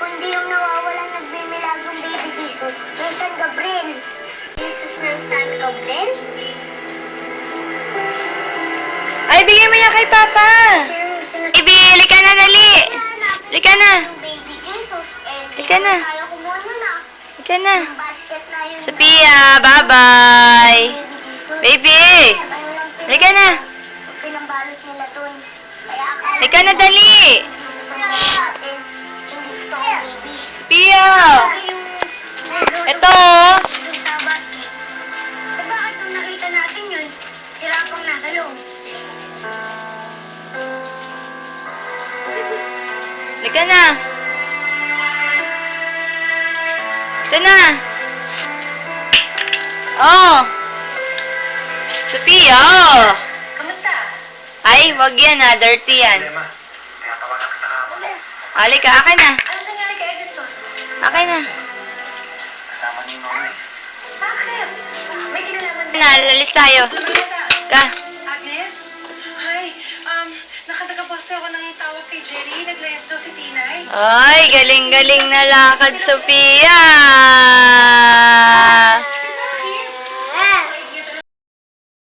kundi yung nawawalang nagmimilagong baby Jesus, yung San Gabriel. Jesus ng San Gabriel? Ay, bigay mo yan kay Papa. Ibi, lika na, dali. Lika na. Yung baby Jesus, Lika na. tayo kumuha nun ah. Lika na. Yung basket na yun. Sophia, bye-bye. Baby Jesus. Baby, lika na. Pinambalot nila dun. Kaya akala Lika na, dali. Jesus ang natin. Hindi totoong baby. Sophia. Yung Ito. dun sa basket. Eh bakit nung nakita natin yun, sila pang nasa loob? Lika na. Ito na. Oh. Sophia. Kamusta? Ay, wag yan ha. Dirty yan. Halika, akin na. Anong nangyari kay Edison? Akin na. Kasama ni Mama eh. Bakit? May kinalaman Na, lalis tayo. Ka. Agnes? Hi. Nakatagapasa ako ng tawag kay Jerry. Naglayas daw si Tinay. Ay, galing-galing na lakad, Sophia.